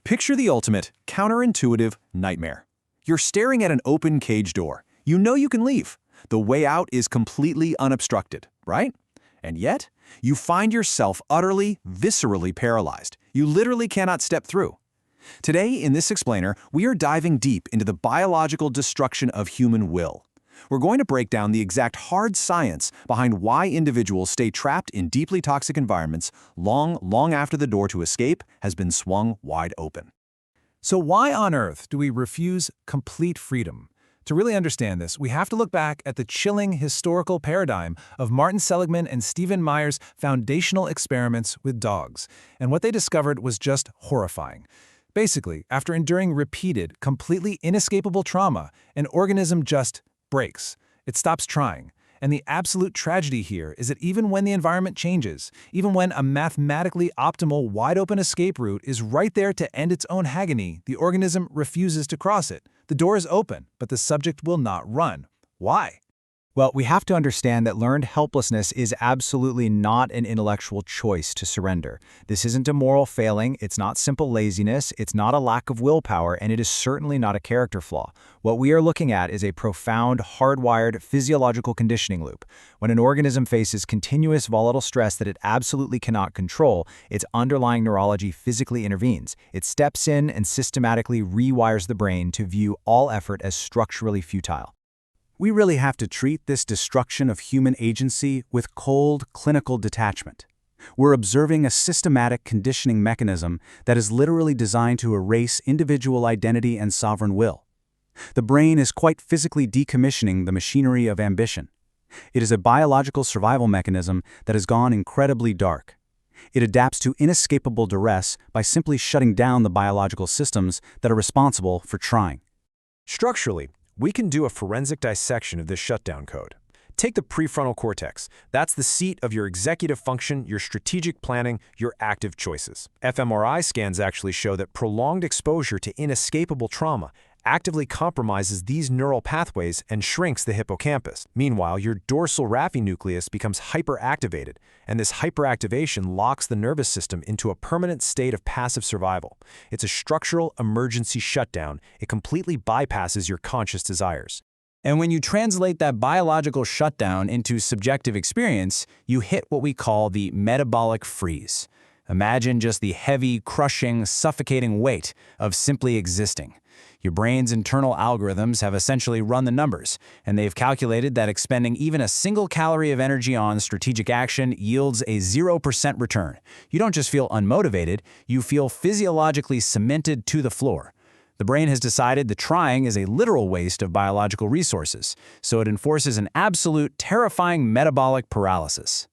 Picture the ultimate, counterintuitive nightmare. You're staring at an open cage door. You know you can leave. The way out is completely unobstructed, right? And yet, you find yourself utterly, viscerally paralyzed. You literally cannot step through. Today, in this explainer, we are diving deep into the biological destruction of human will. We're going to break down the exact hard science behind why individuals stay trapped in deeply toxic environments long after the door to escape has been swung wide open. So why on earth do we refuse complete freedom? To really understand this, we have to look back at the chilling historical paradigm of Martin Seligman and Stephen Meyer's foundational experiments with dogs, and what they discovered was just horrifying. Basically, after enduring repeated, completely inescapable trauma, an organism just breaks. It stops trying. And the absolute tragedy here is that even when the environment changes, even when a mathematically optimal wide-open escape route is right there to end its own agony, the organism refuses to cross it. The door is open, but the subject will not run. Why? Well, we have to understand that learned helplessness is absolutely not an intellectual choice to surrender. This isn't a moral failing, it's not simple laziness, it's not a lack of willpower, and it is certainly not a character flaw. What we are looking at is a profound, hardwired physiological conditioning loop. When an organism faces continuous volatile stress that it absolutely cannot control, its underlying neurology physically intervenes. It steps in and systematically rewires the brain to view all effort as structurally futile. We really have to treat this destruction of human agency with cold, clinical detachment. We're observing a systematic conditioning mechanism that is literally designed to erase individual identity and sovereign will. The brain is quite physically decommissioning the machinery of ambition. It is a biological survival mechanism that has gone incredibly dark. It adapts to inescapable duress by simply shutting down the biological systems that are responsible for trying. Structurally, we can do a forensic dissection of this shutdown code. Take the prefrontal cortex. That's the seat of your executive function, your strategic planning, your active choices. fMRI scans actually show that prolonged exposure to inescapable trauma actively compromises these neural pathways and shrinks the hippocampus. Meanwhile, your dorsal raphe nucleus becomes hyperactivated, and this hyperactivation locks the nervous system into a permanent state of passive survival. It's a structural emergency shutdown. It completely bypasses your conscious desires. And when you translate that biological shutdown into subjective experience, you hit what we call the metabolic freeze. Imagine just the heavy, crushing, suffocating weight of simply existing. Your brain's internal algorithms have essentially run the numbers, and they've calculated that expending even a single calorie of energy on strategic action yields a 0% return. You don't just feel unmotivated, you feel physiologically cemented to the floor. The brain has decided that trying is a literal waste of biological resources, so it enforces an absolute, terrifying metabolic paralysis.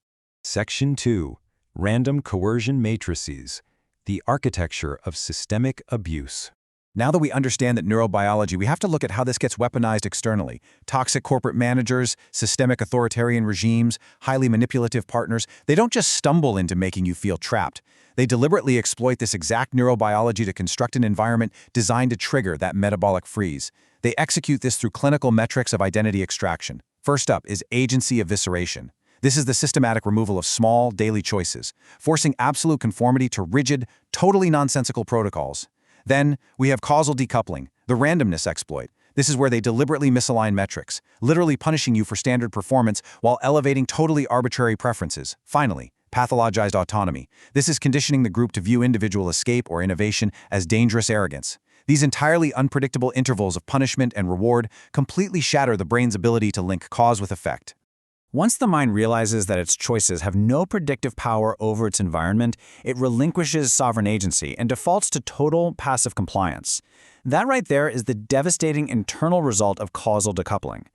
Section 2. Random Coercion Matrices. The Architecture of Systemic Abuse. Now that we understand that neurobiology, we have to look at how this gets weaponized externally. Toxic corporate managers, systemic authoritarian regimes, highly manipulative partners, they don't just stumble into making you feel trapped. They deliberately exploit this exact neurobiology to construct an environment designed to trigger that metabolic freeze. They execute this through clinical metrics of identity extraction. First up is agency evisceration. This is the systematic removal of small, daily choices, forcing absolute conformity to rigid, totally nonsensical protocols. Then, we have causal decoupling, the randomness exploit. This is where they deliberately misalign metrics, literally punishing you for standard performance while elevating totally arbitrary preferences. Finally, pathologized autonomy. This is conditioning the group to view individual escape or innovation as dangerous arrogance. These entirely unpredictable intervals of punishment and reward completely shatter the brain's ability to link cause with effect. Once the mind realizes that its choices have no predictive power over its environment, it relinquishes sovereign agency and defaults to total passive compliance. That right there is the devastating internal result of causal decoupling.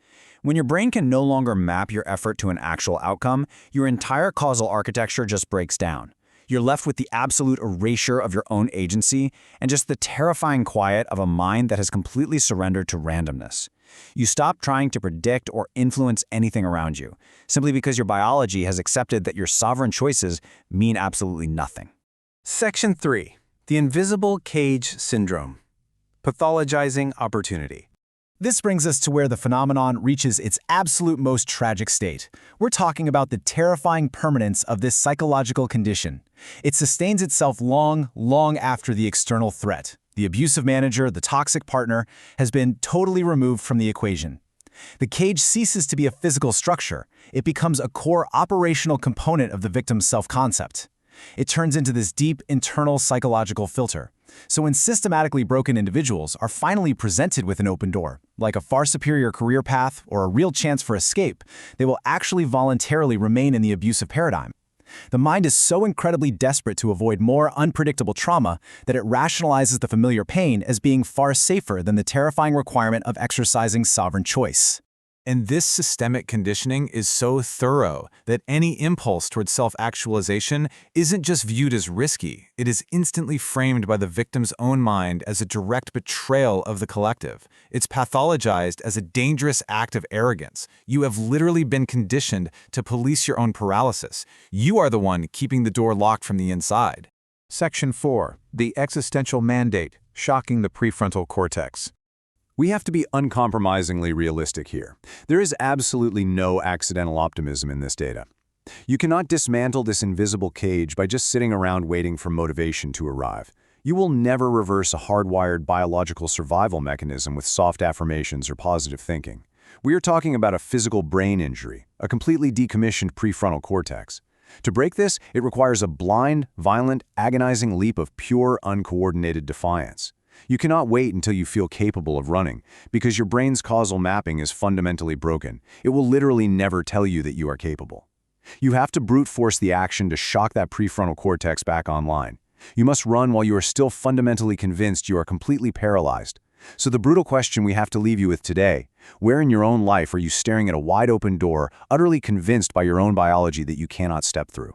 When your brain can no longer map your effort to an actual outcome, your entire causal architecture just breaks down. You're left with the absolute erasure of your own agency and just the terrifying quiet of a mind that has completely surrendered to randomness. You stop trying to predict or influence anything around you, simply because your biology has accepted that your sovereign choices mean absolutely nothing. Section 3. The Invisible Cage Syndrome. Pathologizing Opportunity. This brings us to where the phenomenon reaches its absolute most tragic state. We're talking about the terrifying permanence of this psychological condition. It sustains itself long, long after the external threat. The abusive manager, the toxic partner, has been totally removed from the equation. The cage ceases to be a physical structure. It becomes a core operational component of the victim's self-concept. It turns into this deep, internal psychological filter. So when systematically broken individuals are finally presented with an open door, like a far superior career path or a real chance for escape, they will actually voluntarily remain in the abusive paradigm. The mind is so incredibly desperate to avoid more unpredictable trauma that it rationalizes the familiar pain as being far safer than the terrifying requirement of exercising sovereign choice. And this systemic conditioning is so thorough that any impulse towards self-actualization isn't just viewed as risky, it is instantly framed by the victim's own mind as a direct betrayal of the collective. It's pathologized as a dangerous act of arrogance. You have literally been conditioned to police your own paralysis. You are the one keeping the door locked from the inside. Section 4. The Existential Mandate, Shocking the Prefrontal Cortex. We have to be uncompromisingly realistic here. There is absolutely no accidental optimism in this data. You cannot dismantle this invisible cage by just sitting around waiting for motivation to arrive. You will never reverse a hardwired biological survival mechanism with soft affirmations or positive thinking. We are talking about a physical brain injury, a completely decommissioned prefrontal cortex. To break this, it requires a blind, violent, agonizing leap of pure, uncoordinated defiance. You cannot wait until you feel capable of running, because your brain's causal mapping is fundamentally broken. It will literally never tell you that you are capable. You have to brute force the action to shock that prefrontal cortex back online. You must run while you are still fundamentally convinced you are completely paralyzed. So the brutal question we have to leave you with today: where in your own life are you staring at a wide-open door, utterly convinced by your own biology that you cannot step through?